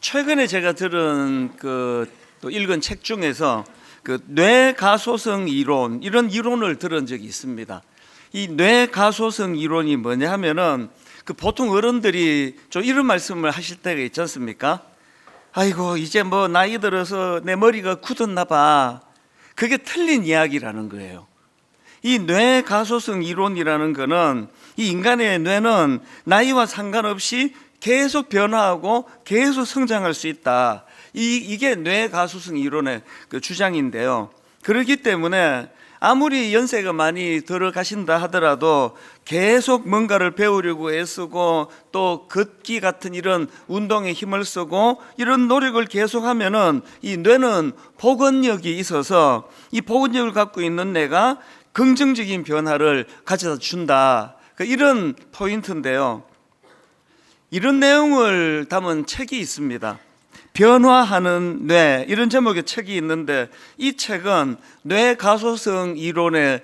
최근에 제가 들은 또 읽은 책 중에서 뇌가소성 이론, 이런 이론을 들은 적이 있습니다. 이 뇌가소성 이론이 뭐냐 하면은 보통 어른들이 좀 이런 말씀을 하실 때가 있지 않습니까? 아이고 이제 뭐 나이 들어서 내 머리가 굳었나 봐. 그게 틀린 이야기라는 거예요. 이 뇌가소성 이론이라는 거는 이 인간의 뇌는 나이와 상관없이 계속 변화하고 계속 성장할 수 있다. 이게 뇌가소성 이론의 주장인데요. 그렇기 때문에 아무리 연세가 많이 들어가신다 하더라도 계속 뭔가를 배우려고 애쓰고 또 걷기 같은 이런 운동에 힘을 쓰고 이런 노력을 계속하면은 이 뇌는 복원력이 있어서 이 복원력을 갖고 있는 뇌가 긍정적인 변화를 가져다 준다. 이런 포인트인데요. 이런 내용을 담은 책이 있습니다. 변화하는 뇌, 이런 제목의 책이 있는데 이 책은 뇌가소성 이론의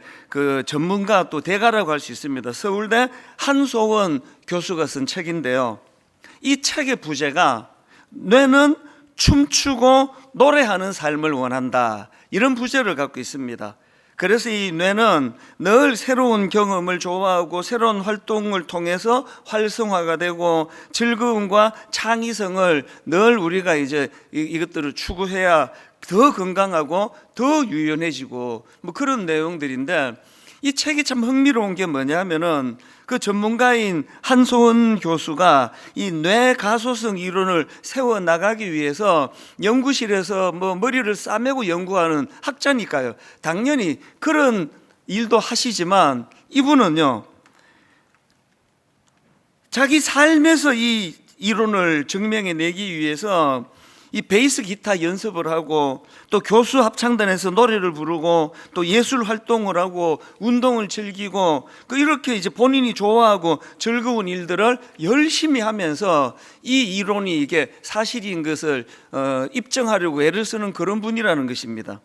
전문가 또 대가라고 할 수 있습니다. 서울대 한소원 교수가 쓴 책인데요. 이 책의 부제가 뇌는 춤추고 노래하는 삶을 원한다, 이런 부제를 갖고 있습니다. 그래서 이 뇌는 늘 새로운 경험을 좋아하고 새로운 활동을 통해서 활성화가 되고 즐거움과 창의성을 늘 우리가 이것들을 추구해야 더 건강하고 더 유연해지고 뭐 그런 내용들인데, 이 책이 참 흥미로운 게 뭐냐면은 전문가인 한소원 교수가 이 뇌가소성 이론을 세워 나가기 위해서 연구실에서 뭐 머리를 싸매고 연구하는 학자니까요. 당연히 그런 일도 하시지만 이분은요, 자기 삶에서 이 이론을 증명해 내기 위해서 이 베이스 기타 연습을 하고 또 교수 합창단에서 노래를 부르고 또 예술 활동을 하고 운동을 즐기고 이렇게 이제 본인이 좋아하고 즐거운 일들을 열심히 하면서 이 이론이 이게 사실인 것을 입증하려고 애를 쓰는 그런 분이라는 것입니다.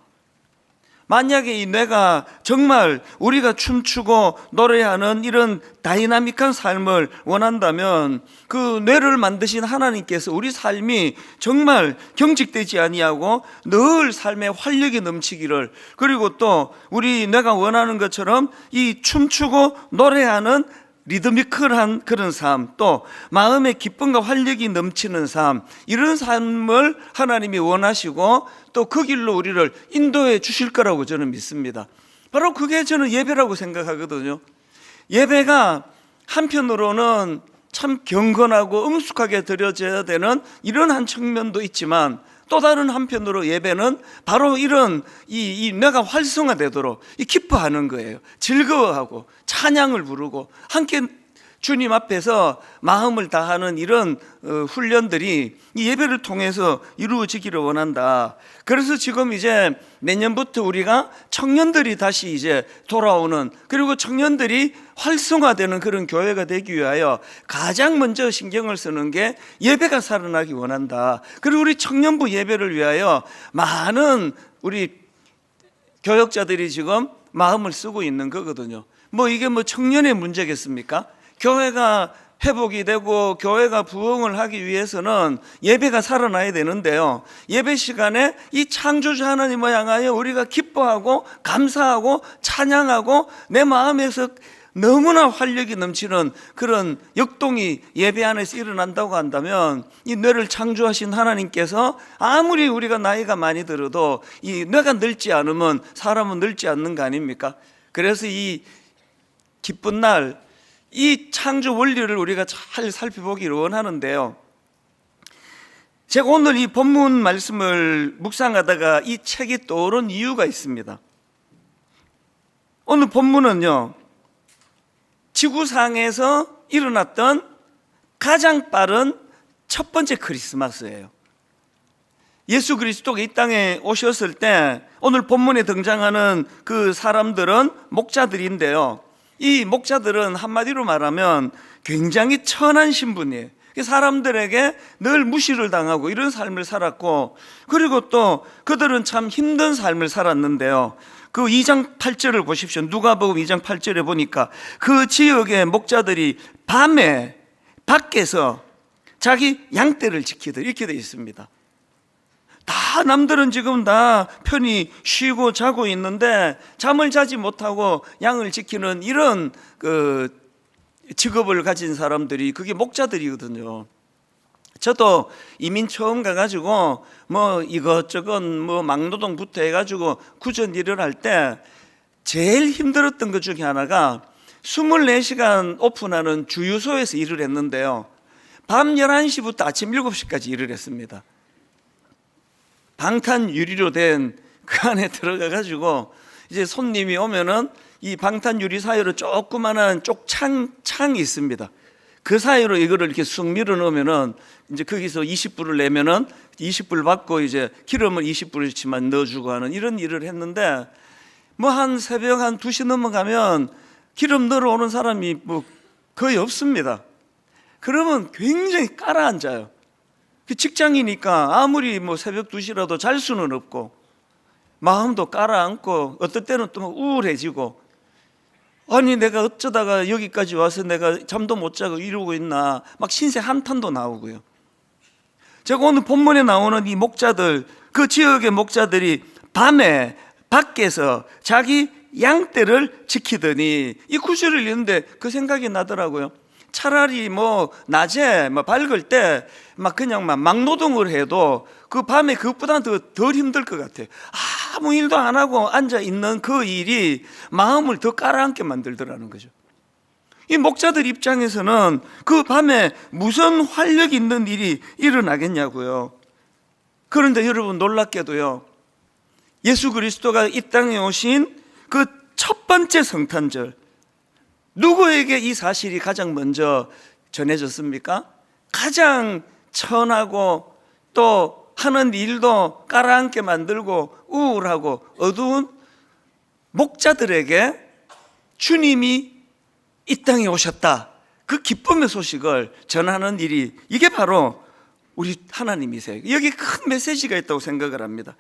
만약에 이 뇌가 정말 우리가 춤추고 노래하는 이런 다이나믹한 삶을 원한다면 그 뇌를 만드신 하나님께서 우리 삶이 정말 경직되지 아니하고 늘 삶에 활력이 넘치기를, 그리고 또 우리 뇌가 원하는 것처럼 이 춤추고 노래하는 리드미컬한 그런 삶, 또 마음의 기쁨과 활력이 넘치는 삶, 이런 삶을 하나님이 원하시고 또 그 길로 우리를 인도해 주실 거라고 저는 믿습니다. 바로 그게 저는 예배라고 생각하거든요. 예배가 한편으로는 참 경건하고 엄숙하게 드려져야 되는 이런 한 측면도 있지만, 또 다른 한편으로 예배는 바로 이런 이 뇌가 활성화되도록 기뻐하는 거예요. 즐거워하고 찬양을 부르고 함께 주님 앞에서 마음을 다하는 이런 훈련들이 이 예배를 통해서 이루어지기를 원한다. 그래서 지금 이제 내년부터 우리가 청년들이 다시 이제 돌아오는, 그리고 청년들이 활성화되는 그런 교회가 되기 위하여 가장 먼저 신경을 쓰는 게 예배가 살아나기 원한다. 그리고 우리 청년부 예배를 위하여 많은 우리 교역자들이 지금 마음을 쓰고 있는 거거든요. 이게 청년의 문제겠습니까? 교회가 회복이 되고 교회가 부흥을 하기 위해서는 예배가 살아나야 되는데요, 예배 시간에 이 창조주 하나님을 향하여 우리가 기뻐하고 감사하고 찬양하고 내 마음에서 너무나 활력이 넘치는 그런 역동이 예배 안에서 일어난다고 한다면, 이 뇌를 창조하신 하나님께서 아무리 우리가 나이가 많이 들어도 이 뇌가 늙지 않으면 사람은 늙지 않는 거 아닙니까? 그래서 이 기쁜 날, 이 창조 원리를 우리가 잘 살펴보기를 원하는데요, 제가 오늘 이 본문 말씀을 묵상하다가 이 책이 떠오른 이유가 있습니다. 오늘 본문은요, 지구상에서 일어났던 가장 빠른 첫 번째 크리스마스예요. 예수 그리스도가 이 땅에 오셨을 때 오늘 본문에 등장하는 그 사람들은 목자들인데요, 이 목자들은 한마디로 말하면 굉장히 천한 신분이에요. 사람들에게 늘 무시를 당하고 이런 삶을 살았고, 그리고 또 그들은 참 힘든 삶을 살았는데요, 2장 8절을 보십시오. 누가복음 2장 8절에 보니까 그 지역의 목자들이 밤에 밖에서 자기 양떼를 지키듯 이렇게 되어 있습니다. 다 남들은 지금 다 편히 쉬고 자고 있는데 잠을 자지 못하고 양을 지키는 이런 직업을 가진 사람들이 그게 목자들이거든요. 저도 이민 처음 가가지고 뭐 이것저것 뭐 막노동부터 해가지고 구전 일을 할 때 제일 힘들었던 것 중에 하나가 24시간 오픈하는 주유소에서 일을 했는데요, 밤 11시부터 아침 7시까지 일을 했습니다. 방탄 유리로 된 그 안에 들어가가지고 이제 손님이 오면은 이 방탄 유리 사이로 조그마한 쪽창이 있습니다. 그 사이로 이거를 이렇게 쑥 밀어 넣으면은 이제 거기서 20불을 내면은 20불 받고 이제 기름을 20불치만 넣어주고 하는 이런 일을 했는데, 뭐 한 새벽 한 2시 넘어가면 기름 넣으러 오는 사람이 뭐 거의 없습니다. 그러면 굉장히 깔아앉아요. 직장이니까 아무리 뭐 새벽 2시라도 잘 수는 없고 마음도 깔아앉고 어떨 때는 또 우울해지고, 아니 내가 어쩌다가 여기까지 와서 내가 잠도 못 자고 이러고 있나, 막 신세 한탄도 나오고요. 제가 오늘 본문에 나오는 이 목자들, 그 지역의 목자들이 밤에 밖에서 자기 양떼를 지키더니, 이 구절을 읽는데 그 생각이 나더라고요. 차라리 뭐 낮에 뭐 밝을 때 막 그냥 막 노동을 해도 그 밤에 그것보다는 덜 힘들 것 같아요. 아무 일도 안 하고 앉아 있는 그 일이 마음을 더 깔아앉게 만들더라는 거죠. 이 목자들 입장에서는 그 밤에 무슨 활력 있는 일이 일어나겠냐고요. 그런데 여러분 놀랍게도요, 예수 그리스도가 이 땅에 오신 그 첫 번째 성탄절, 누구에게 이 사실이 가장 먼저 전해졌습니까? 가장 천하고 또 하는 일도 깔아앉게 만들고 우울하고 어두운 목자들에게 주님이 이 땅에 오셨다, 그 기쁨의 소식을 전하는 일이, 이게 바로 우리 하나님이세요. 여기 큰 메시지가 있다고 생각을 합니다.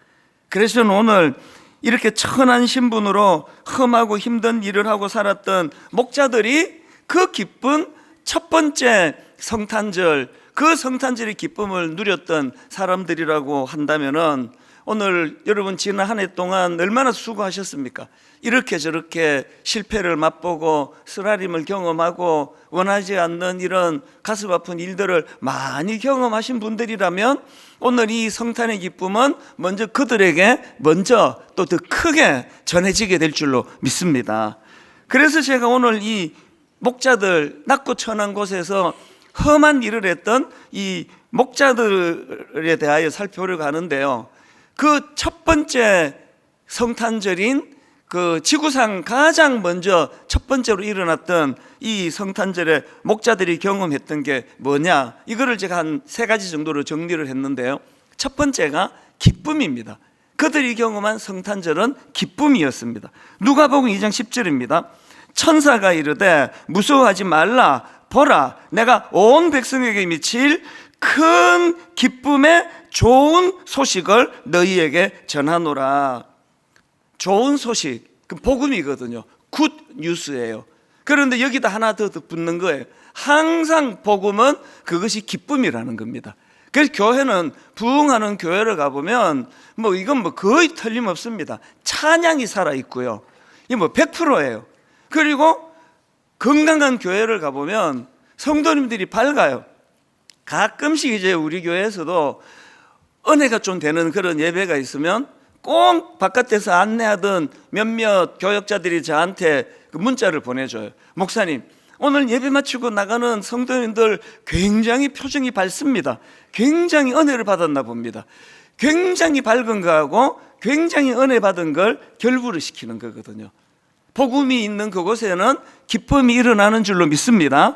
그래서 저는 오늘 이렇게 천한 신분으로 험하고 힘든 일을 하고 살았던 목자들이 그 기쁜 첫 번째 성탄절, 그 성탄절의 기쁨을 누렸던 사람들이라고 한다면은, 오늘 여러분 지난 한 해 동안 얼마나 수고하셨습니까? 이렇게 저렇게 실패를 맛보고 쓰라림을 경험하고 원하지 않는 이런 가슴 아픈 일들을 많이 경험하신 분들이라면 오늘 이 성탄의 기쁨은 먼저 그들에게 먼저 또 더 크게 전해지게 될 줄로 믿습니다. 그래서 제가 오늘 이 목자들, 낮고 천한 곳에서 험한 일을 했던 이 목자들에 대하여 살펴보려고 하는데요, 그 첫 번째 성탄절인 그 지구상 가장 먼저 첫 번째로 일어났던 이 성탄절에 목자들이 경험했던 게 뭐냐, 이거를 제가 한 3가지 정도로 정리를 했는데요, 첫 번째가 기쁨입니다. 그들이 경험한 성탄절은 기쁨이었습니다. 누가복음 2장 10절입니다. 천사가 이르되 무서워하지 말라, 보라 내가 온 백성에게 미칠 큰 기쁨의 좋은 소식을 너희에게 전하노라. 좋은 소식, 그 복음이거든요. 굿 뉴스예요. 그런데 여기다 하나 더 붙는 거예요. 항상 복음은 그것이 기쁨이라는 겁니다. 그래서 교회는, 부흥하는 교회를 가보면 뭐 이건 뭐 거의 틀림없습니다. 찬양이 살아있고요, 이게 뭐 100%예요 그리고 건강한 교회를 가보면 성도님들이 밝아요. 가끔씩 이제 우리 교회에서도 은혜가 좀 되는 그런 예배가 있으면 꼭 바깥에서 안내하던 몇몇 교역자들이 저한테 그 문자를 보내줘요. 목사님, 오늘 예배 마치고 나가는 성도님들 굉장히 표정이 밝습니다. 굉장히 은혜를 받았나 봅니다. 굉장히 밝은 거하고 굉장히 은혜 받은 걸 결부를 시키는 거거든요. 복음이 있는 그곳에는 기쁨이 일어나는 줄로 믿습니다.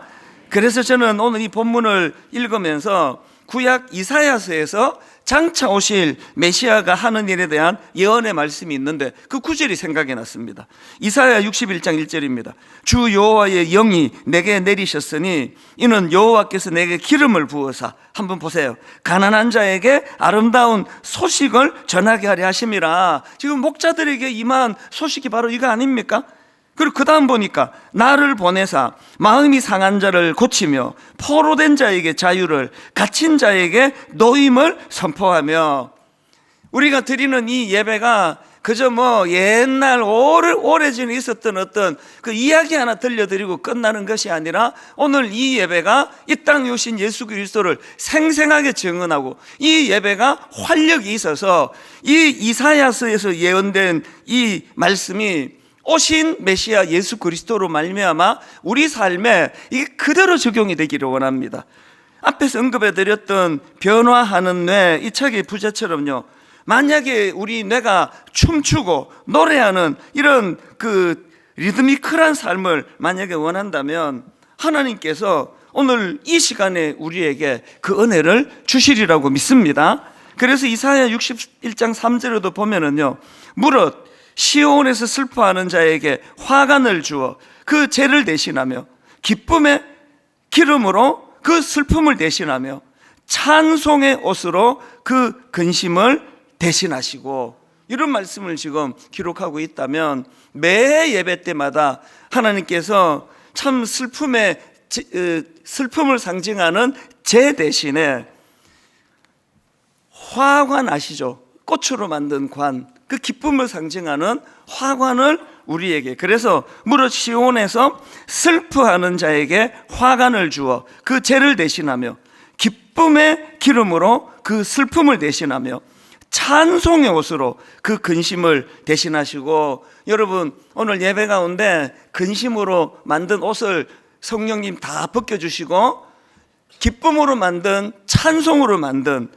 그래서 저는 오늘 이 본문을 읽으면서 구약 이사야서에서 장차 오실 메시아가 하는 일에 대한 예언의 말씀이 있는데 그 구절이 생각이 났습니다. 이사야 61장 1절입니다. 주 여호와의 영이 내게 내리셨으니 이는 여호와께서 내게 기름을 부어사, 한번 보세요, 가난한 자에게 아름다운 소식을 전하게 하려 하심이라. 지금 목자들에게 임한 소식이 바로 이거 아닙니까? 그리고 그 다음 보니까 나를 보내사 마음이 상한 자를 고치며 포로된 자에게 자유를, 갇힌 자에게 노임을 선포하며. 우리가 드리는 이 예배가 그저 뭐 옛날 오래전에 있었던 어떤 그 이야기 하나 들려드리고 끝나는 것이 아니라 오늘 이 예배가 이 땅에 오신 예수 그리스도를 생생하게 증언하고, 이 예배가 활력이 있어서 이 이사야서에서 예언된 이 말씀이 오신 메시아 예수 그리스도로 말미암아 우리 삶에 이게 그대로 적용이 되기를 원합니다. 앞에서 언급해드렸던 변화하는 뇌, 이 책의 부제처럼요, 만약에 우리 뇌가 춤추고 노래하는 이런 그 리드미컬한 삶을 만약에 원한다면 하나님께서 오늘 이 시간에 우리에게 그 은혜를 주시리라고 믿습니다. 그래서 이사야 61장 3절에도 보면은요, 무릇 시온에서 슬퍼하는 자에게 화관을 주어 그 죄를 대신하며 기쁨의 기름으로 그 슬픔을 대신하며 찬송의 옷으로 그 근심을 대신하시고, 이런 말씀을 지금 기록하고 있다면 매 예배 때마다 하나님께서 참 슬픔을 상징하는 제 대신에 화관 아시죠? 꽃으로 만든 관, 그 기쁨을 상징하는 화관을 우리에게, 그래서 무릇 시온에서 슬퍼하는 자에게 화관을 주어 그 죄를 대신하며 기쁨의 기름으로 그 슬픔을 대신하며 찬송의 옷으로 그 근심을 대신하시고. 여러분, 오늘 예배 가운데 근심으로 만든 옷을 성령님 다 벗겨주시고 기쁨으로 만든, 찬송으로 만든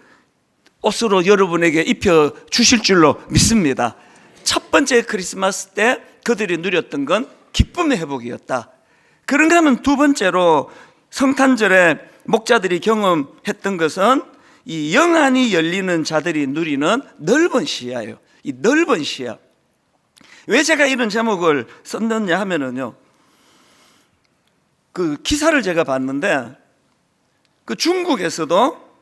옷으로 여러분에게 입혀 주실 줄로 믿습니다. 첫 번째 크리스마스 때 그들이 누렸던 건 기쁨의 회복이었다. 그런가 하면 두 번째로 성탄절에 목자들이 경험했던 것은 이 영안이 열리는 자들이 누리는 넓은 시야예요. 이 넓은 시야. 왜 제가 이런 제목을 썼느냐 하면은요, 그 기사를 제가 봤는데 그 중국에서도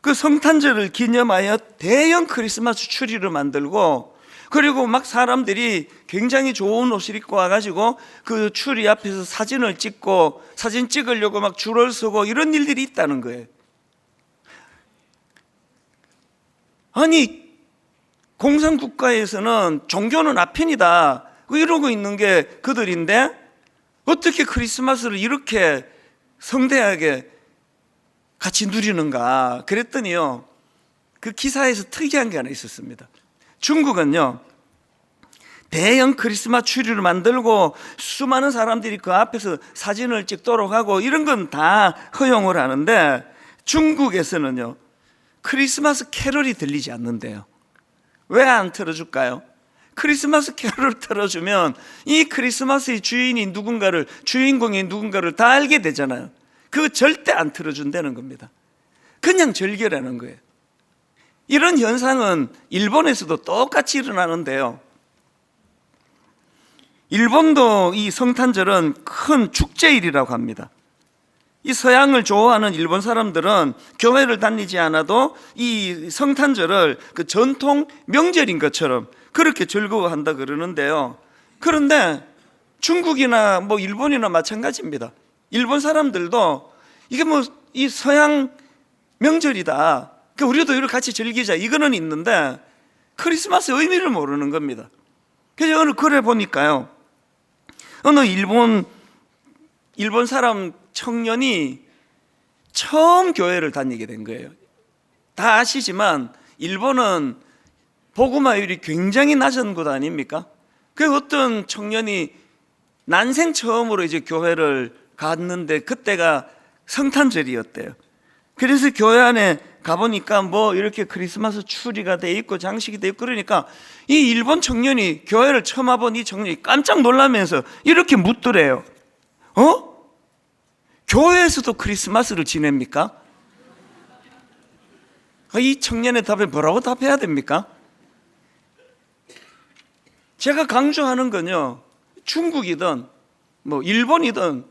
그 성탄절을 기념하여 대형 크리스마스 추리를 만들고, 그리고 막 사람들이 굉장히 좋은 옷을 입고 와가지고 그 추리 앞에서 사진을 찍고, 사진 찍으려고 막 줄을 서고 이런 일들이 있다는 거예요. 아니, 공산국가에서는 종교는 아편이다 이러고 있는 게 그들인데 어떻게 크리스마스를 이렇게 성대하게 같이 누리는가 그랬더니요, 그 기사에서 특이한 게 하나 있었습니다. 중국은요, 대형 크리스마스 추리를 만들고 수많은 사람들이 그 앞에서 사진을 찍도록 하고 이런 건 다 허용을 하는데, 중국에서는요 크리스마스 캐럴이 들리지 않는데요. 왜 안 틀어줄까요? 크리스마스 캐럴을 틀어주면 이 크리스마스의 주인이 누군가를, 주인공이 누군가를 다 알게 되잖아요. 그거 절대 안 틀어준다는 겁니다. 그냥 절개라는 거예요. 이런 현상은 일본에서도 똑같이 일어나는데요, 일본도 이 성탄절은 큰 축제일이라고 합니다. 이 서양을 좋아하는 일본 사람들은 교회를 다니지 않아도 이 성탄절을 그 전통 명절인 것처럼 그렇게 즐거워한다 그러는데요, 그런데 중국이나 뭐 일본이나 마찬가지입니다. 일본 사람들도 이게 뭐 이 서양 명절이다, 그러니까 우리도 이걸 같이 즐기자, 이거는 있는데 크리스마스 의미를 모르는 겁니다. 그래서 오늘 글에 보니까요, 어느 일본 사람 청년이 처음 교회를 다니게 된 거예요. 다 아시지만 일본은 복음화율이 굉장히 낮은 곳 아닙니까? 그 어떤 청년이 난생 처음으로 이제 교회를 갔는데 그때가 성탄절이었대요. 그래서 교회 안에 가보니까 뭐 이렇게 크리스마스 추리가 돼 있고 장식이 돼 있고, 그러니까 이 일본 청년이, 교회를 처음 와본 이 청년이 깜짝 놀라면서 이렇게 묻더래요. 교회에서도 크리스마스를 지냅니까? 이 청년의 답에 뭐라고 답해야 됩니까? 제가 강조하는 건요, 중국이든 뭐 일본이든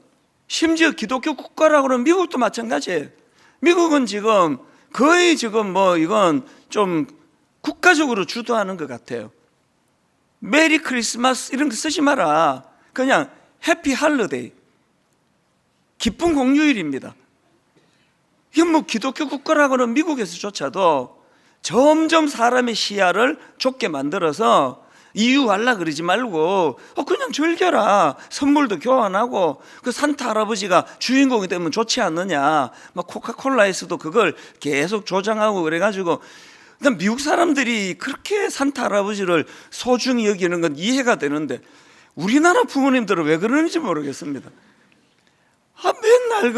심지어 기독교 국가라고 하면 미국도 마찬가지예요. 미국은 지금 거의 지금 뭐 이건 좀 국가적으로 주도하는 것 같아요. 메리 크리스마스 이런 거 쓰지 마라. 그냥 해피 할러데이, 기쁜 공휴일입니다. 이게 뭐 기독교 국가라고는 미국에서조차도 점점 사람의 시야를 좁게 만들어서 이유하려 그러지 말고 그냥 즐겨라. 선물도 교환하고 그 산타 할아버지가 주인공이 되면 좋지 않느냐. 막 코카콜라에서도 그걸 계속 조장하고 그래가지고 미국 사람들이 그렇게 산타 할아버지를 소중히 여기는 건 이해가 되는데 우리나라 부모님들은 왜 그러는지 모르겠습니다. 맨날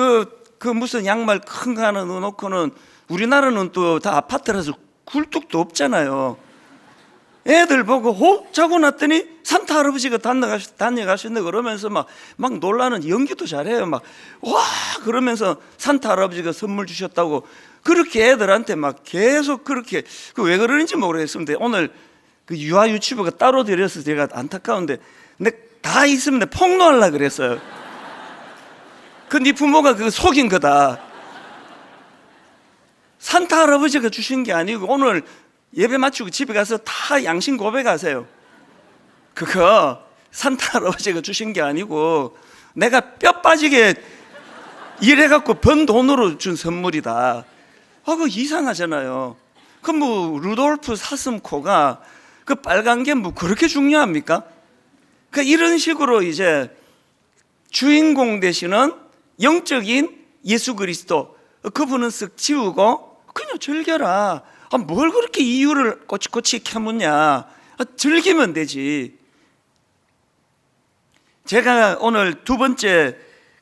그 무슨 양말 큰 거 하나 넣어놓고는 우리나라는 또 다 아파트라서 굴뚝도 없잖아요. 애들 보고 자고 났더니 산타 할아버지가 다녀가신다 그러면서 막 놀라는 연기도 잘해요. 막 와 그러면서 산타 할아버지가 선물 주셨다고 그렇게 애들한테 막 계속 그렇게 왜 그러는지 모르겠습니다. 오늘 그 유아 유치부가 따로 데려서 제가 안타까운데 근데 다 있으면 폭로하려고 그랬어요. 네 부모가 그거 속인 거다. 산타 할아버지가 주신 게 아니고 오늘 예배 마치고 집에 가서 다 양심 고백하세요. 그거 산타 할아버지가 주신 게 아니고 내가 뼈 빠지게 일해갖고 번 돈으로 준 선물이다. 그거 이상하잖아요. 뭐 루돌프 사슴코가 그 빨간 게 뭐 그렇게 중요합니까? 이런 식으로 이제 주인공 되시는 영적인 예수 그리스도 그분은 쓱 지우고 그냥 즐겨라. 뭘 그렇게 이유를 꼬치꼬치 캐묻냐. 즐기면 되지. 제가 오늘 두 번째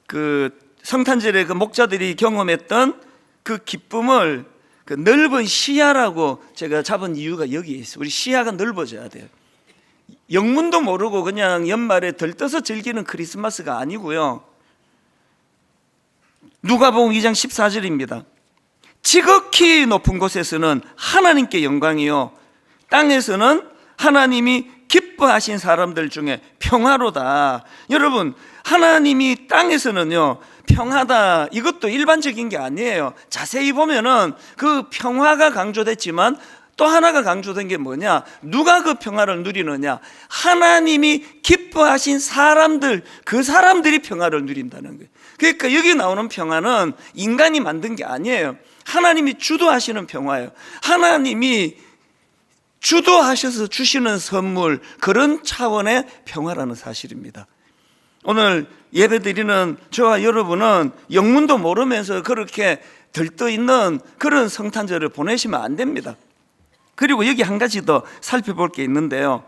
그 성탄절에 그 목자들이 경험했던 그 기쁨을 그 넓은 시야라고 제가 잡은 이유가 여기에 있어요. 우리 시야가 넓어져야 돼요. 영문도 모르고 그냥 연말에 들떠서 즐기는 크리스마스가 아니고요. 누가복음 2장 14절입니다. 지극히 높은 곳에서는 하나님께 영광이요 땅에서는 하나님이 기뻐하신 사람들 중에 평화로다. 여러분, 하나님이 땅에서는요 평화다, 이것도 일반적인 게 아니에요. 자세히 보면은 그 평화가 강조됐지만 또 하나가 강조된 게 뭐냐? 누가 그 평화를 누리느냐? 하나님이 기뻐하신 사람들, 그 사람들이 평화를 누린다는 거예요. 그러니까 여기 나오는 평화는 인간이 만든 게 아니에요. 하나님이 주도하시는 평화예요. 하나님이 주도하셔서 주시는 선물, 그런 차원의 평화라는 사실입니다. 오늘 예배드리는 저와 여러분은 영문도 모르면서 그렇게 들떠있는 그런 성탄절을 보내시면 안 됩니다. 그리고 여기 한 가지 더 살펴볼 게 있는데요,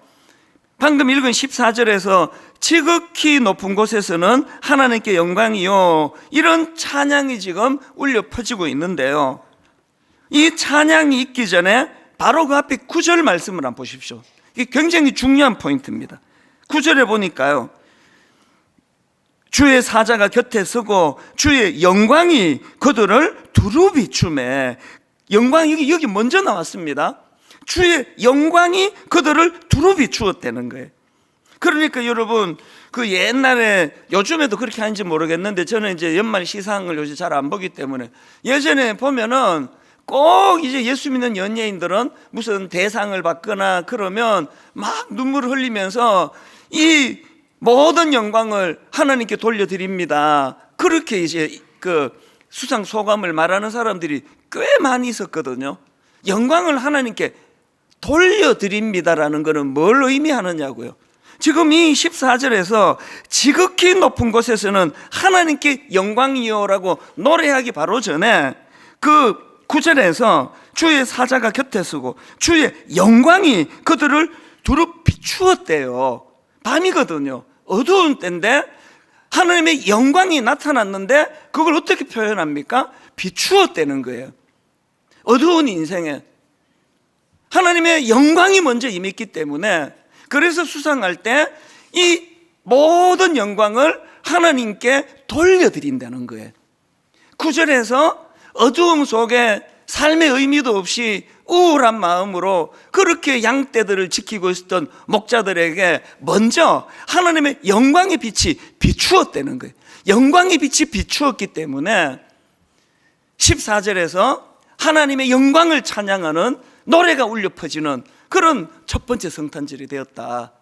방금 읽은 14절에서 지극히 높은 곳에서는 하나님께 영광이요, 이런 찬양이 지금 울려 퍼지고 있는데요, 이 찬양이 있기 전에 바로 그 앞에 9절 말씀을 한번 보십시오. 이게 굉장히 중요한 포인트입니다. 9절에 보니까요, 주의 사자가 곁에 서고 주의 영광이 그들을 두루 비추매. 영광이 여기 먼저 나왔습니다. 주의 영광이 그들을 두루 비추었다는 거예요. 그러니까 여러분, 그 옛날에, 요즘에도 그렇게 하는지 모르겠는데 저는 이제 연말 시상을 요새 잘 안 보기 때문에, 예전에 보면은 꼭 이제 예수 믿는 연예인들은 무슨 대상을 받거나 그러면 막 눈물을 흘리면서 이 모든 영광을 하나님께 돌려드립니다, 그렇게 이제 그 수상 소감을 말하는 사람들이 꽤 많이 있었거든요. 영광을 하나님께 돌려드립니다라는 것은 뭘 의미하느냐고요. 지금 이 14절에서 지극히 높은 곳에서는 하나님께 영광이요라고 노래하기 바로 전에 그 9절에서 주의 사자가 곁에 서고 주의 영광이 그들을 두루 비추었대요. 밤이거든요. 어두운 때인데 하나님의 영광이 나타났는데 그걸 어떻게 표현합니까? 비추었다는 거예요. 어두운 인생에 하나님의 영광이 먼저 임했기 때문에, 그래서 수상할 때 이 모든 영광을 하나님께 돌려드린다는 거예요. 9절에서 어두움 속에 삶의 의미도 없이 우울한 마음으로 그렇게 양떼들을 지키고 있었던 목자들에게 먼저 하나님의 영광의 빛이 비추었다는 거예요. 영광의 빛이 비추었기 때문에 14절에서 하나님의 영광을 찬양하는 노래가 울려 퍼지는 그런 첫 번째 성탄절이 되었다.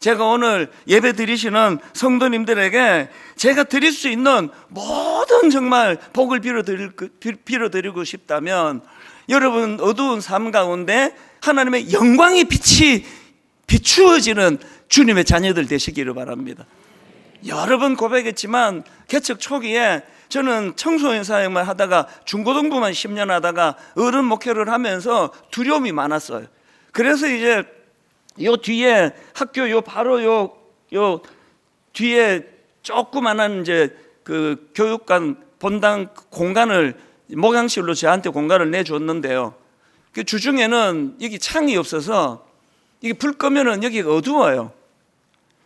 제가 오늘 예배 드리시는 성도님들에게 제가 드릴 수 있는 모든 정말 복을 빌어드리고 싶다면, 여러분 어두운 삶 가운데 하나님의 영광의 빛이 비추어지는 주님의 자녀들 되시기를 바랍니다. 여러 번 고백했지만 개척 초기에 저는 청소년 사역만 하다가 중고등부만 10년 하다가 어른 목회를 하면서 두려움이 많았어요. 그래서 이제 요 뒤에 학교 바로 요 뒤에 조그만한 이제 그 교육관 본당 공간을 목양실로 저한테 공간을 내줬는데요. 그 주중에는 여기 창이 없어서 이게 불 끄면은 여기가 어두워요.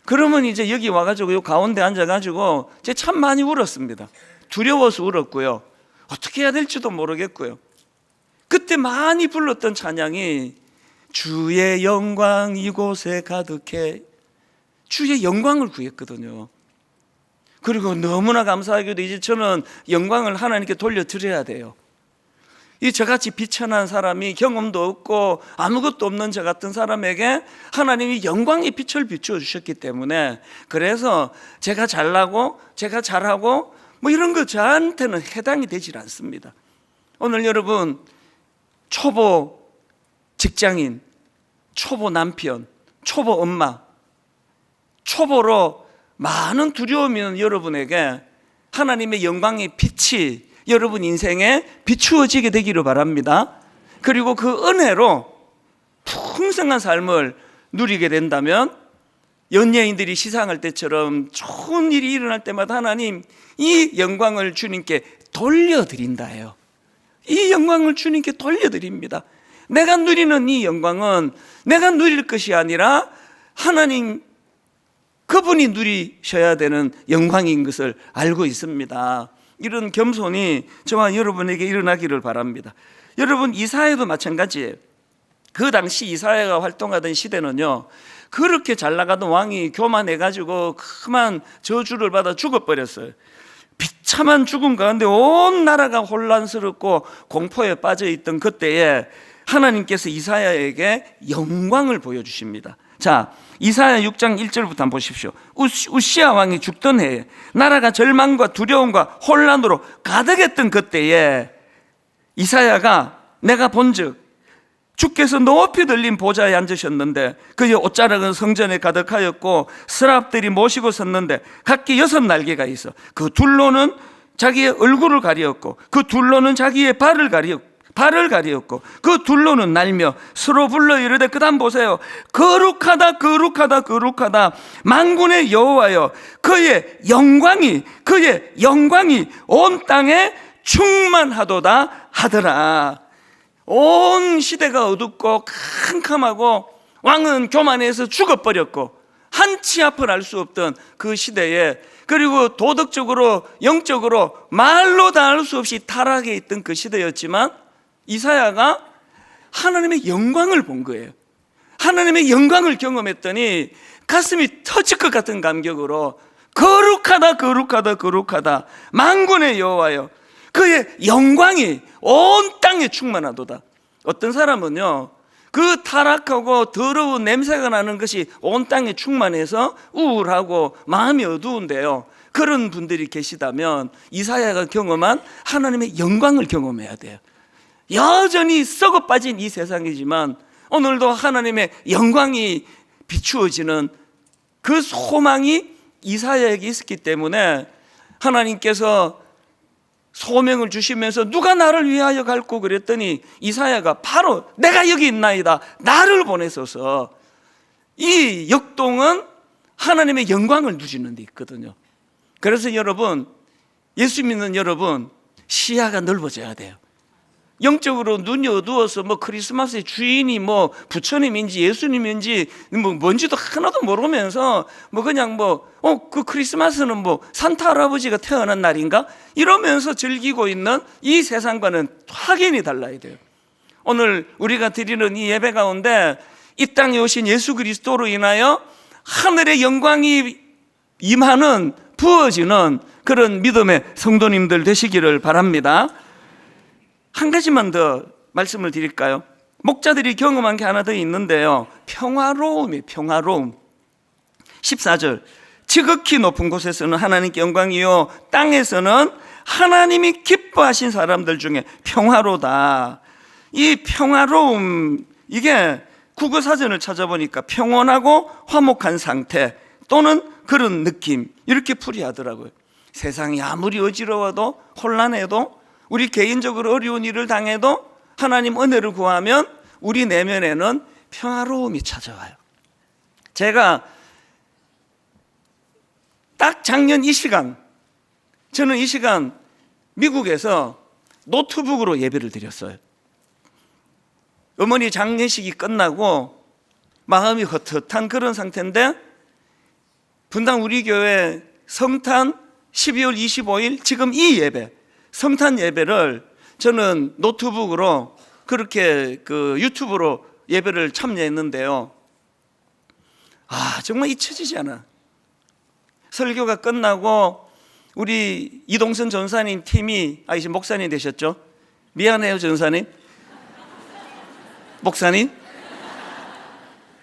그러면 이제 여기 와가지고 요 가운데 앉아가지고 제가 참 많이 울었습니다. 두려워서 울었고요. 어떻게 해야 될지도 모르겠고요. 그때 많이 불렀던 찬양이 주의 영광 이곳에 가득해, 주의 영광을 구했거든요. 그리고 너무나 감사하게도 이제 저는 영광을 하나님께 돌려드려야 돼요. 이 저같이 비천한 사람이 경험도 없고 아무것도 없는 저 같은 사람에게 하나님이 영광의 빛을 비추어 주셨기 때문에, 그래서 제가 잘나고 제가 잘하고 뭐 이런 거 저한테는 해당이 되질 않습니다. 오늘 여러분 초보 직장인, 초보 남편, 초보 엄마, 초보로 많은 두려움이 있는 여러분에게 하나님의 영광의 빛이 여러분 인생에 비추어지게 되기를 바랍니다. 그리고 그 은혜로 풍성한 삶을 누리게 된다면, 연예인들이 시상할 때처럼 좋은 일이 일어날 때마다 하나님 이 영광을 주님께 돌려드린다예요. 이 영광을 주님께 돌려드립니다. 내가 누리는 이 영광은 내가 누릴 것이 아니라 하나님 그분이 누리셔야 되는 영광인 것을 알고 있습니다. 이런 겸손이 저와 여러분에게 일어나기를 바랍니다. 여러분 이사야도 마찬가지예요. 그 당시 이사야가 활동하던 시대는요, 그렇게 잘 나가던 왕이 교만해가지고 그만 저주를 받아 죽어버렸어요. 비참한 죽음 가운데 온 나라가 혼란스럽고 공포에 빠져있던 그때에 하나님께서 이사야에게 영광을 보여주십니다. 자, 이사야 6장 1절부터 한번 보십시오. 우시야 왕이 죽던 해에 나라가 절망과 두려움과 혼란으로 가득했던 그때에 이사야가 내가 본즉 주께서 높이 들린 보좌에 앉으셨는데 그의 옷자락은 성전에 가득하였고 스랍들이 모시고 섰는데 각기 6날개가 있어 그 둘로는 자기의 얼굴을 가리었고 그 둘로는 자기의 발을 가리었고 그 둘로는 날며 서로 불러 이르되 그 다음 보세요. 거룩하다 거룩하다 거룩하다 만군의 여호와여, 그의 영광이 온 땅에 충만하도다 하더라. 온 시대가 어둡고 캄캄하고 왕은 교만해서 죽어버렸고 한치 앞을 알 수 없던 그 시대에, 그리고 도덕적으로 영적으로 말로 다 알 수 없이 타락해 있던 그 시대였지만 이사야가 하나님의 영광을 본 거예요. 하나님의 영광을 경험했더니 가슴이 터질 것 같은 감격으로 거룩하다 거룩하다 거룩하다 만군의 여호와여, 그의 영광이 온 땅에 충만하도다. 어떤 사람은요, 그 타락하고 더러운 냄새가 나는 것이 온 땅에 충만해서 우울하고 마음이 어두운데요, 그런 분들이 계시다면 이사야가 경험한 하나님의 영광을 경험해야 돼요. 여전히 썩어 빠진 이 세상이지만 오늘도 하나님의 영광이 비추어지는 그 소망이 이사야에게 있었기 때문에 하나님께서 소명을 주시면서 누가 나를 위하여 갈고 그랬더니 이사야가 바로 내가 여기 있나이다, 나를 보내소서. 이 역동은 하나님의 영광을 누리는 데 있거든요. 그래서 여러분, 예수 믿는 여러분, 시야가 넓어져야 돼요. 영적으로 눈이 어두워서 뭐 크리스마스의 주인이 뭐 부처님인지 예수님인지 뭐 뭔지도 하나도 모르면서 뭐 그냥 그 크리스마스는 뭐 산타 할아버지가 태어난 날인가 이러면서 즐기고 있는 이 세상과는 확연히 달라야 돼요. 오늘 우리가 드리는 이 예배 가운데 이 땅에 오신 예수 그리스도로 인하여 하늘의 영광이 임하는, 부어지는 그런 믿음의 성도님들 되시기를 바랍니다. 한 가지만 더 말씀을 드릴까요? 목자들이 경험한 게 하나 더 있는데요, 평화로움이에요. 평화로움. 14절 지극히 높은 곳에서는 하나님께 영광이요 땅에서는 하나님이 기뻐하신 사람들 중에 평화로다. 이 평화로움, 이게 국어사전을 찾아보니까 평온하고 화목한 상태 또는 그런 느낌, 이렇게 풀이하더라고요. 세상이 아무리 어지러워도 혼란해도 우리 개인적으로 어려운 일을 당해도 하나님 은혜를 구하면 우리 내면에는 평화로움이 찾아와요. 제가 딱 작년 이 시간, 저는 이 시간 미국에서 노트북으로 예배를 드렸어요. 어머니 장례식이 끝나고 마음이 헛헛한 그런 상태인데 분당 우리 교회 성탄 12월 25일 지금 이 예배, 성탄 예배를 저는 노트북으로 그렇게 유튜브로 예배를 참여했는데요. 정말 잊혀지지 않아. 설교가 끝나고 우리 이동선 전사님 팀이 이제 목사님 되셨죠? 미안해요 전사님. 목사님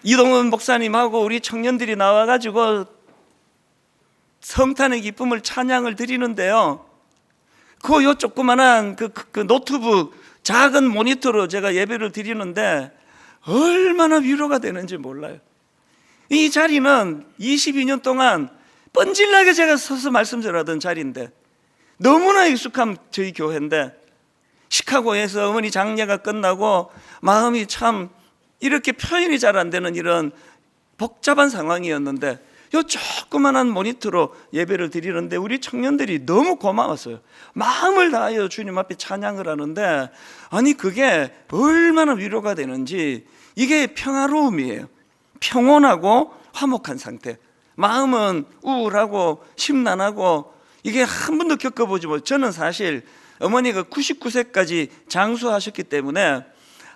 이동은 목사님하고 우리 청년들이 나와가지고 성탄의 기쁨을 찬양을 드리는데요, 요 조그만한 그 노트북 작은 모니터로 제가 예배를 드리는데 얼마나 위로가 되는지 몰라요. 이 자리는 22년 동안 뻔질나게 제가 서서 말씀 전하던 자리인데 너무나 익숙한 저희 교회인데 시카고에서 어머니 장례가 끝나고 마음이 참 이렇게 표현이 잘 안 되는 이런 복잡한 상황이었는데 요 조그만한 모니터로 예배를 드리는데 우리 청년들이 너무 고마웠어요. 마음을 다하여 주님 앞에 찬양을 하는데 그게 얼마나 위로가 되는지. 이게 평화로움이에요. 평온하고 화목한 상태. 마음은 우울하고 심란하고 이게 한 번도 겪어보지 못해요. 저는 사실 어머니가 99세까지 장수하셨기 때문에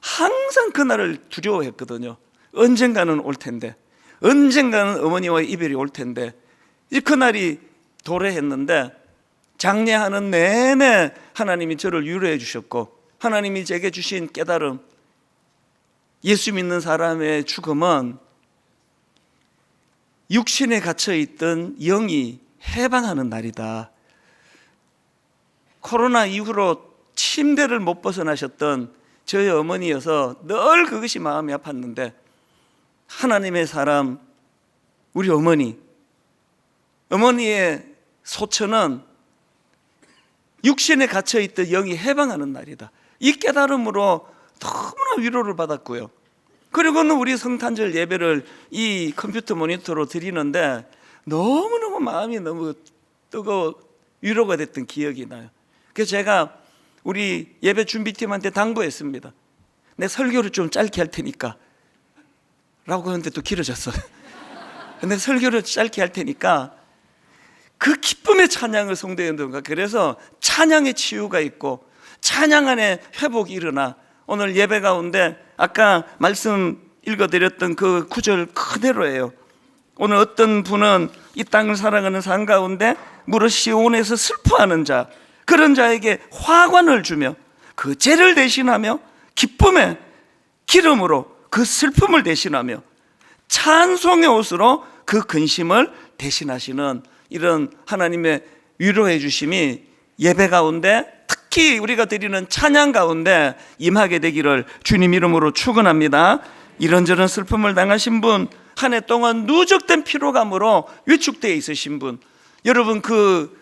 항상 그날을 두려워했거든요. 언젠가는 올 텐데, 언젠가는 어머니와의 이별이 올 텐데, 이제 그날이 도래했는데 장례하는 내내 하나님이 저를 위로해 주셨고 하나님이 제게 주신 깨달음, 예수 믿는 사람의 죽음은 육신에 갇혀있던 영이 해방하는 날이다. 코로나 이후로 침대를 못 벗어나셨던 저희 어머니여서 늘 그것이 마음이 아팠는데 하나님의 사람 우리 어머니의 소처는 육신에 갇혀있던 영이 해방하는 날이다. 이 깨달음으로 너무나 위로를 받았고요. 그리고는 우리 성탄절 예배를 이 컴퓨터 모니터로 드리는데 너무너무 마음이 너무 뜨거워 위로가 됐던 기억이 나요. 그래서 제가 우리 예배 준비팀한테 당부했습니다. 내 설교를 좀 짧게 할 테니까 라고 하는데 또 길어졌어요. 근데 설교를 짧게 할 테니까 그 기쁨의 찬양을 성도연들과, 그래서 찬양의 치유가 있고 찬양 안에 회복이 일어나 오늘 예배 가운데 아까 말씀 읽어드렸던 그 구절 그대로예요. 오늘 어떤 분은 이 땅을 살아가는 삶 가운데 무릇 시온에서 슬퍼하는 자, 그런 자에게 화관을 주며 그 죄를 대신하며 기쁨의 기름으로 그 슬픔을 대신하며 찬송의 옷으로 그 근심을 대신하시는 이런 하나님의 위로해 주심이 예배 가운데, 특히 우리가 드리는 찬양 가운데 임하게 되기를 주님 이름으로 축원합니다. 이런저런 슬픔을 당하신 분, 한 해 동안 누적된 피로감으로 위축되어 있으신 분, 여러분 그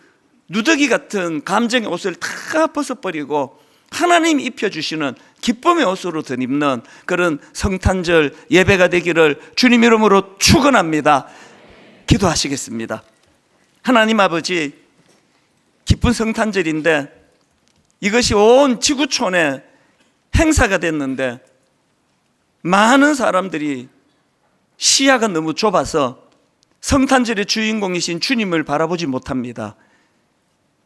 누더기 같은 감정의 옷을 다 벗어버리고 하나님 입혀주시는 기쁨의 옷으로 덧입는 그런 성탄절 예배가 되기를 주님 이름으로 축원합니다. 기도하시겠습니다. 하나님 아버지, 기쁜 성탄절인데 이것이 온 지구촌에 행사가 됐는데 많은 사람들이 시야가 너무 좁아서 성탄절의 주인공이신 주님을 바라보지 못합니다.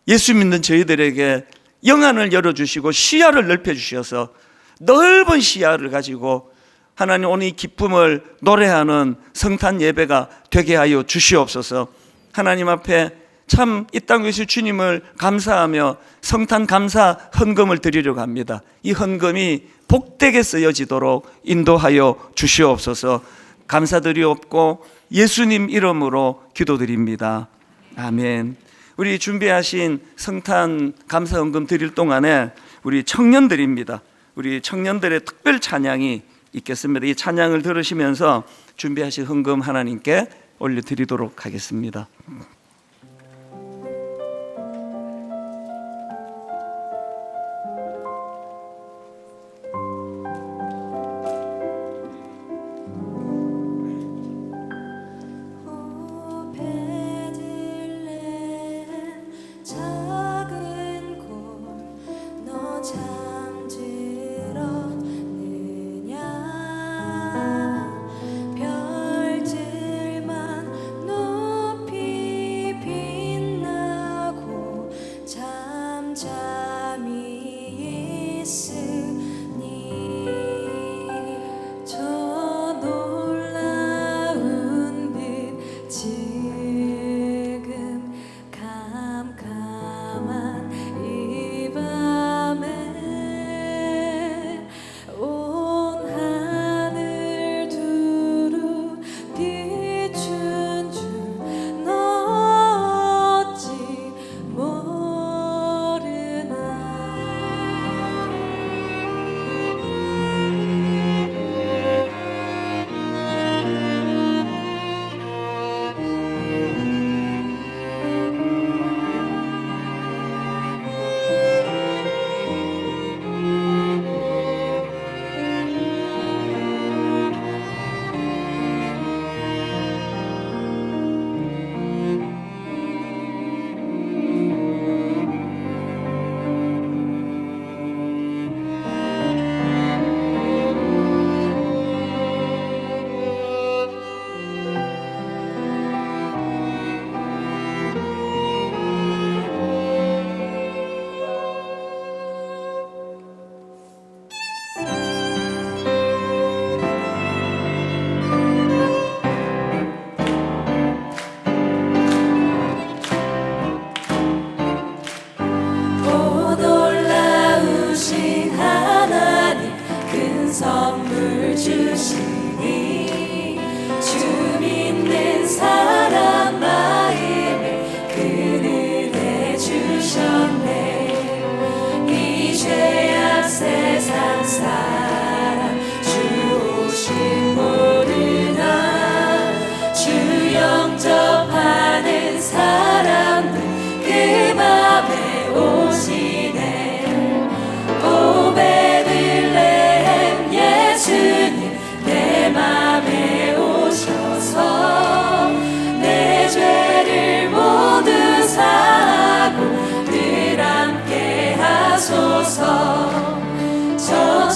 예수 믿는 저희들에게 영안을 열어주시고 시야를 넓혀주셔서 넓은 시야를 가지고 하나님 오늘 이 기쁨을 노래하는 성탄 예배가 되게 하여 주시옵소서. 하나님 앞에 참 이 땅 위에서 주님을 감사하며 성탄 감사 헌금을 드리려고 합니다. 이 헌금이 복되게 쓰여지도록 인도하여 주시옵소서. 감사드리옵고 예수님 이름으로 기도드립니다. 아멘. 우리 준비하신 성탄 감사헌금 드릴 동안에 우리 청년들입니다. 우리 청년들의 특별 찬양이 있겠습니다. 이 찬양을 들으시면서 준비하신 헌금 하나님께 올려드리도록 하겠습니다.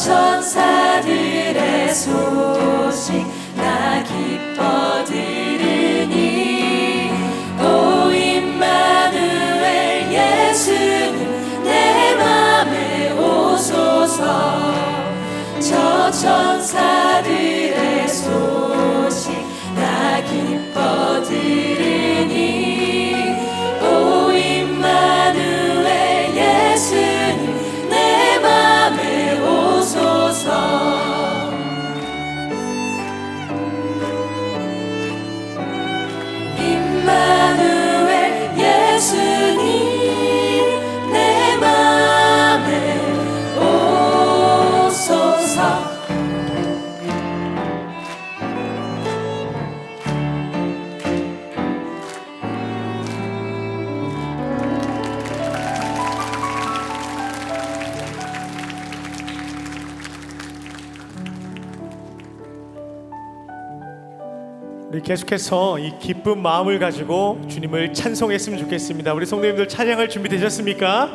천사들의 소식 나 기뻐 들으니 오 임마누엘 예수님 내 맘에 오소서 저 천사들의 소식 나 기뻐 들으니 오 임마누엘 예수님 내 맘에 오소서 임마누엘 예수님 내 맘에 오소서. 우리 계속해서 이 기쁜 마음을 가지고 주님을 찬송했으면 좋겠습니다. 우리 성도님들 찬양할 준비되셨습니까?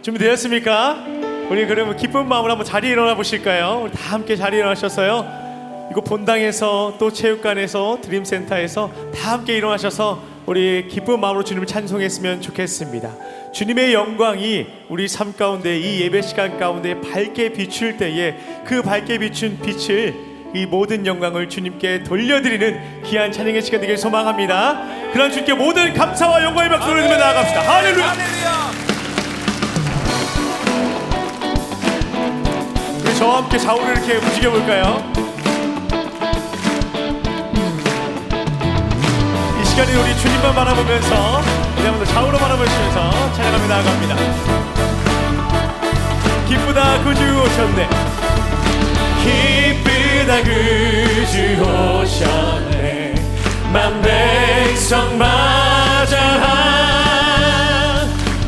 준비되셨습니까? 우리 그러면 기쁜 마음으로 한번 자리에 일어나 보실까요? 우리 다 함께 자리에 일어나셔서요, 이곳 본당에서 또 체육관에서 드림센터에서 다 함께 일어나셔서 우리 기쁜 마음으로 주님을 찬송했으면 좋겠습니다. 주님의 영광이 우리 삶 가운데 이 예배 시간 가운데 밝게 비출 때에 그 밝게 비춘 빛을 이 모든 영광을 주님께 돌려드리는 귀한 찬양의 시간 되길 소망합니다. 그런 주님께 모든 감사와 영광의 박수를 들으며 나아갑시다. 할렐루야. 우리 저와 함께 좌우를 이렇게 움직여 볼까요? 시간에 우리 주님만 바라보면서 우리 한번 더 좌우로 바라보시면서 찬양하며 나아갑니다. 기쁘다 구주 오셨네, 기쁘다 구주 오셨네, 만 백성 맞아라.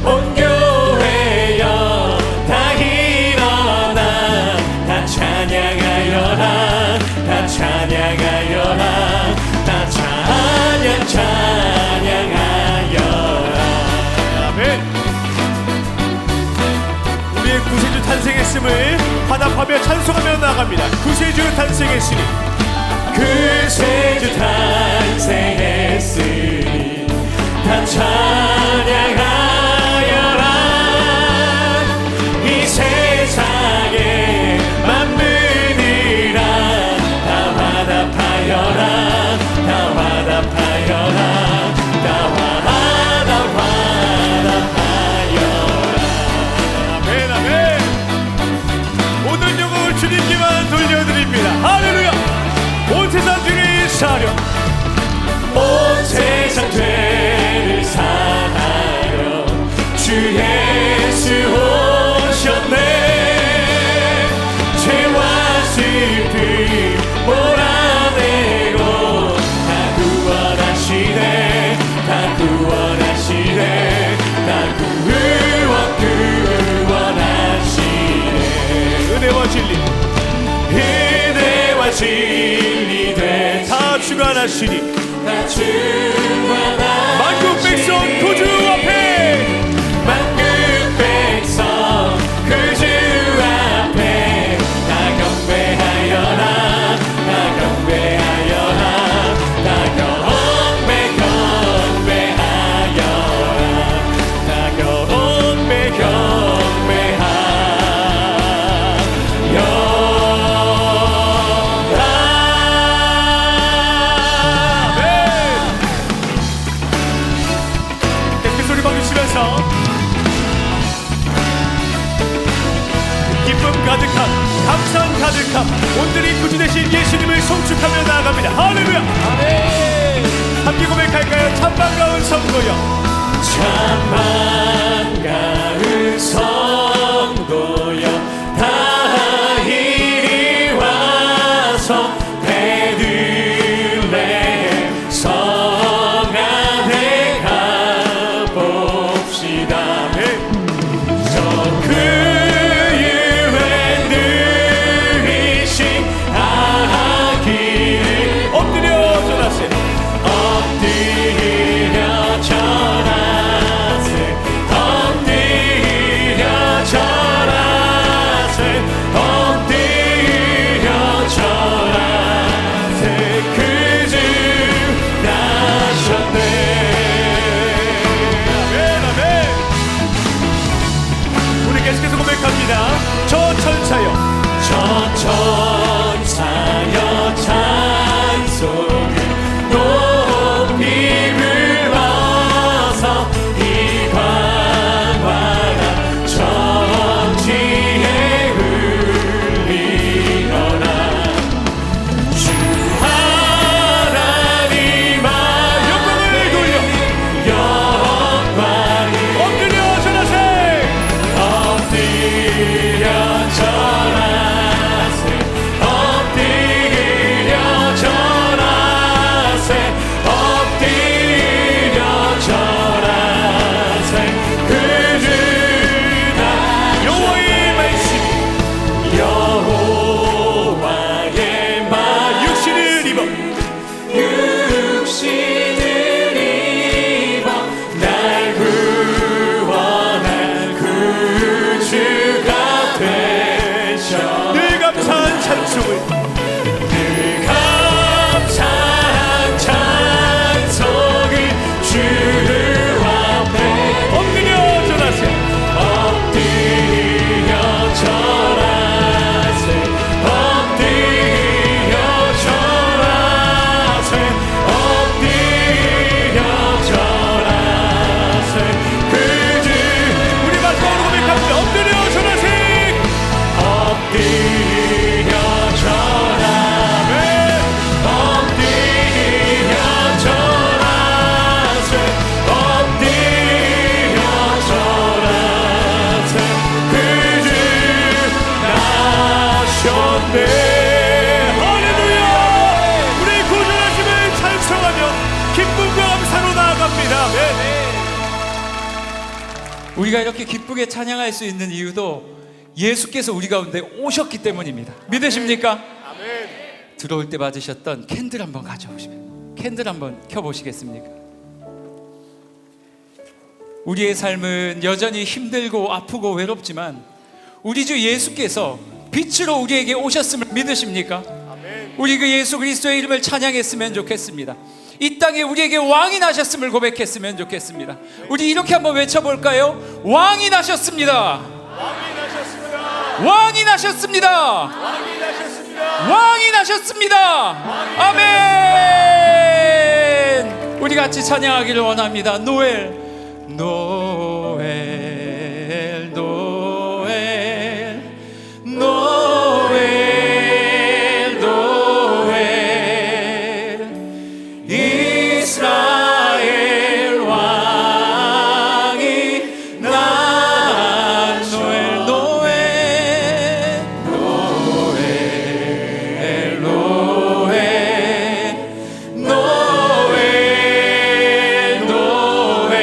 온 교회여 다 일어나, 다 찬양하여라, 다 찬양하여라, 다 찬양하여라. 아멘. 우리의 구세주 탄생했음을 화답하며 찬송하며 나아갑니다. 구세주 탄생했으니, 구세주 탄생했으니 다 찬양하여라. 이 세상의 만민이라 다 화답하여라, 다 화답하여라, 다 화답하여라. 아멘 아멘. 모든 영광을 주님께만 돌려드립니다. 할렐루야. 온 세상 죄를 사하려, 온 세상 죄를 사하려 주 예수 오셨네. 죄와 슬픔 몰아내고 다 구원하시네, 다 구원하시네, 다 구원하시네. 은혜와 진리, 은혜와 진리 되 다 주관하시니, 다 주관하시니, 만국 백성 구주 앞에, 만국 백성 구주 앞에 다 경배하여라, 다 경배하여라, 다 경배하여라, 다 기쁨 가득함, 감사함 가득함, 온전히 구주 되신 예수님을 송축하며 나아갑니다. 할렐루야. 아멘. 함께 고백할까요? 참 반가운 성도여, 참 반가운 성도여, 다 이리 와서 베들레헴 성 안에 가봅시다. 저 그의 늙으신 아기를 엎드려 전하세, 엎드려 전하세, 엎드려 전하세, 엎드려 전하세. 그 주 나셨네. 아멘 아멘. 우리 계속해서 고백합니다. 저 천사여, 저 천사여 찬송을 높이 불러서 이 광활한 천지에 흘리거라. 주 하나님아 영광을 돌려, 영광을 엎드려 전하세, 엎드려 전하세, 엎드려 전하세, 엎드려 전하세. 그 주 나 여호와의 말씀, 여호와의 말 육신을 입어, 육신을 입어 날 구원할 구주가 되셔. 늘 감사한 찬송을, 늘 감사한 찬송을 주 앞에 엎드려 전하세, 엎드려 전하세, 엎드려 전하세, 엎드려 전하세. 그 주 우리 마지막으로 고백합니다. 엎드려 전하세, 엎드려 전하세. 네, 할렐루야. 우리 구주하심을 찬송하며 기쁨과 감사로 나아갑니다. 네. 우리가 이렇게 기쁘게 찬양할 수 있는 이유도 예수께서 우리 가운데 오셨기 때문입니다. 믿으십니까? 들어올 때 받으셨던 캔들 한번 가져오시면, 캔들 한번 켜보시겠습니까? 우리의 삶은 여전히 힘들고 아프고 외롭지만 우리 주 예수께서 빛으로 우리에게 오셨음을 믿으십니까? 우리 그 예수 그리스도의 이름을 찬양했으면 좋겠습니다. 이 땅에 우리에게 왕이 나셨음을 고백했으면 좋겠습니다. 우리 이렇게 한번 외쳐볼까요? 왕이 나셨습니다. 왕이 나셨습니다. 왕이 나셨습니다. 아멘. 우리 같이 찬양하기를 원합니다. 노엘 노엘 노엘 노엘 노엘 이스라엘 왕이 난 노엘 노엘 노엘 노엘 노엘 노엘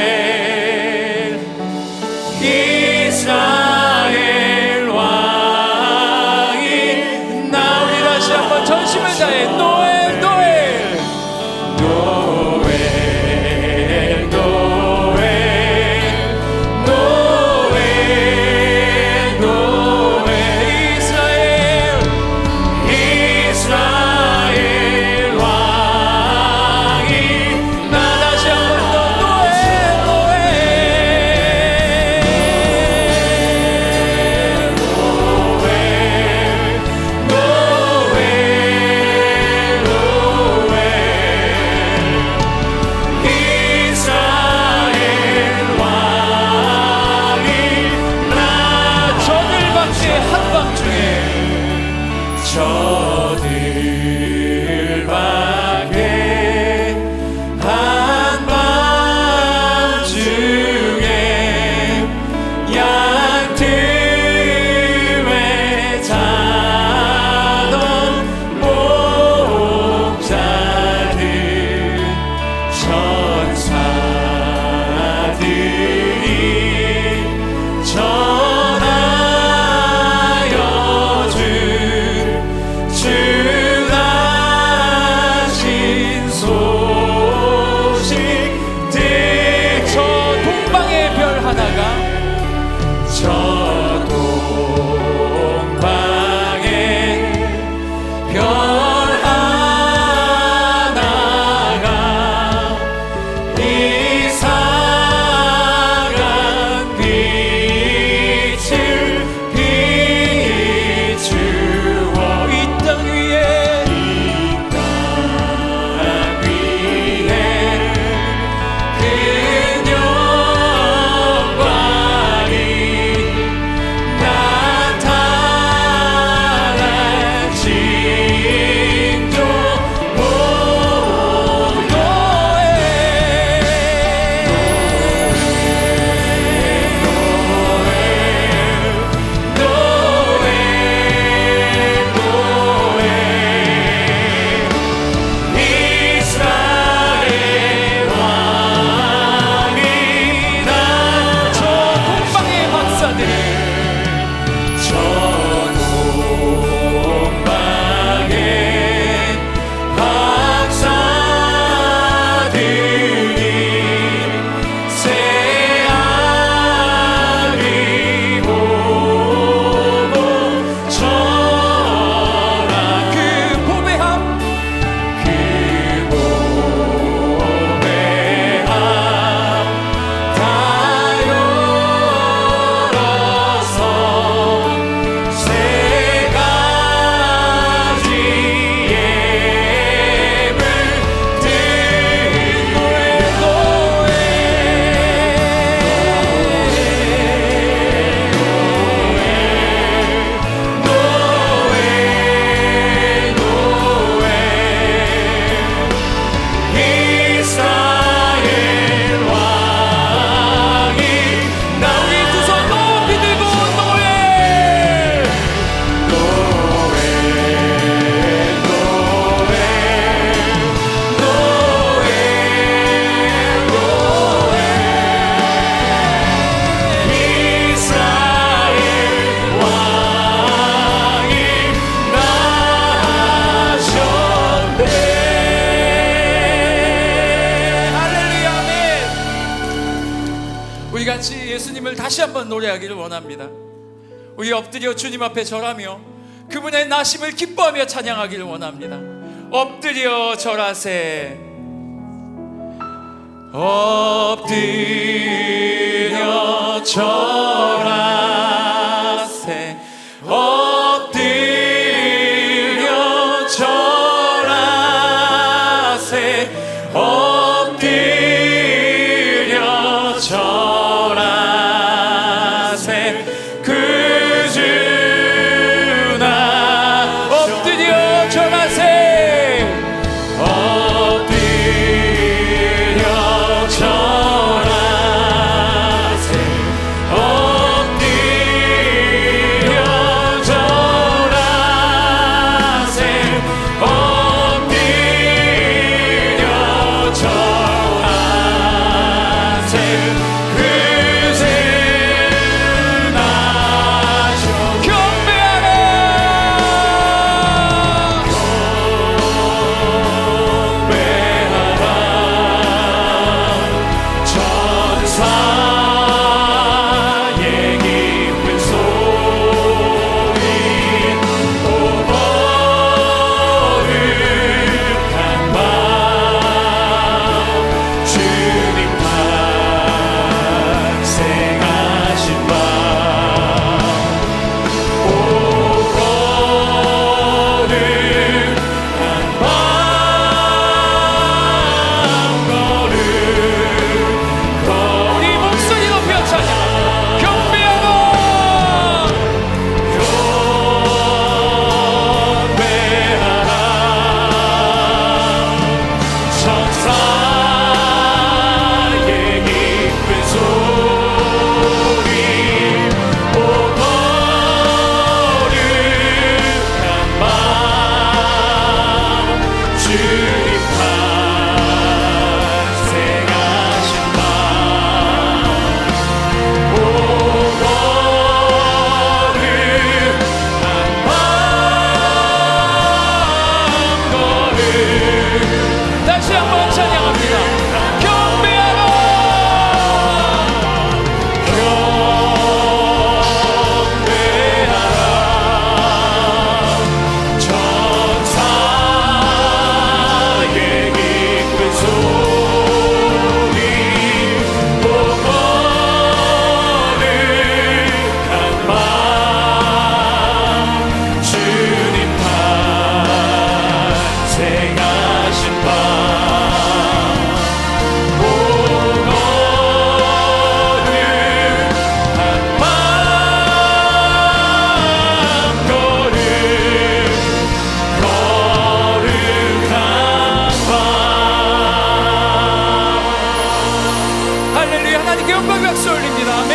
다시 한번 노래하기를 원합니다. 우리 엎드려 주님 앞에 절하며 그분의 나심을 기뻐하며 찬양하기를 원합니다. 엎드려 절하세. 엎드려 절하세. 엎드려 절하세. 엎드려 절하세. 그 주나 엎드려 절하세. 엎드려 절하세. 엎드려 절하세. 엎드려 절하세. 그 주나 경배하라. 천사의 기쁜 소리 또 거룩한 밤 주님 탄생하신 밤 오 거룩한 밤 우리 목소리 높여 찬양 경배하고 경배하라. 천사의 기쁜 소리 오 거룩한 밤 주님 탄생하신 밤 오 거룩한 밤 거룩 다시 한번 찬양합니다. 경배하라. 경배하라. 천사의 기쁜 소리 오 거룩한 밤 주님 탄생하신 밤 오 거룩한 밤 거룩한 밤 할렐루야. 하나님께 영광 박수 올립니다. 아멘.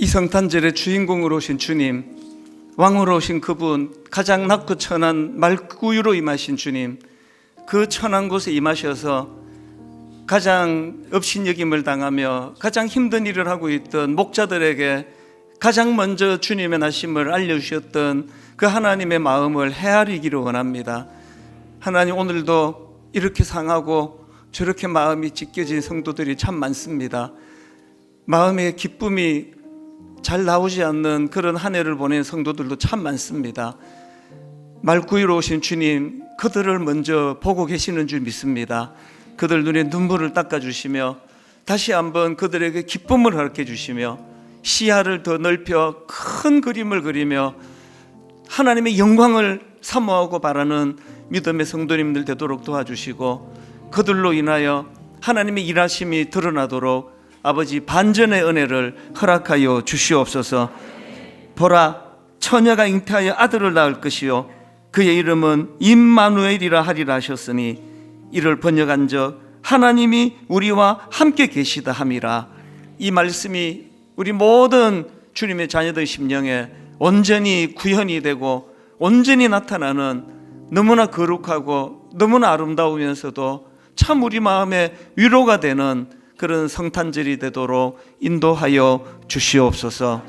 이 성탄절의 주인공으로 오신 주님, 왕으로 오신 그분, 가장 낮고 천한 말구유로 임하신 주님, 그 천한 곳에 임하셔서 가장 업신여김을 당하며 가장 힘든 일을 하고 있던 목자들에게 가장 먼저 주님의 나심을 알려주셨던 그 하나님의 마음을 헤아리기를 원합니다. 하나님, 오늘도 이렇게 상하고 저렇게 마음이 찢겨진 성도들이 참 많습니다. 마음의 기쁨이 잘 나오지 않는 그런 한 해를 보낸 성도들도 참 많습니다. 말구유로 오신 주님, 그들을 먼저 보고 계시는 줄 믿습니다. 그들 눈에 눈물을 닦아주시며 다시 한번 그들에게 기쁨을 가르쳐 주시며 시야를 더 넓혀 큰 그림을 그리며 하나님의 영광을 사모하고 바라는 믿음의 성도님들 되도록 도와주시고, 그들로 인하여 하나님의 일하심이 드러나도록 아버지 반전의 은혜를 허락하여 주시옵소서. 보라, 처녀가 잉태하여 아들을 낳을 것이요 그의 이름은 임마누엘이라 하리라 하셨으니 이를 번역한적 하나님이 우리와 함께 계시다 함이라. 이 말씀이 우리 모든 주님의 자녀들 심령에 온전히 구현이 되고 온전히 나타나는 너무나 거룩하고 너무나 아름다우면서도 참 우리 마음에 위로가 되는 그런 성탄절이 되도록 인도하여 주시옵소서.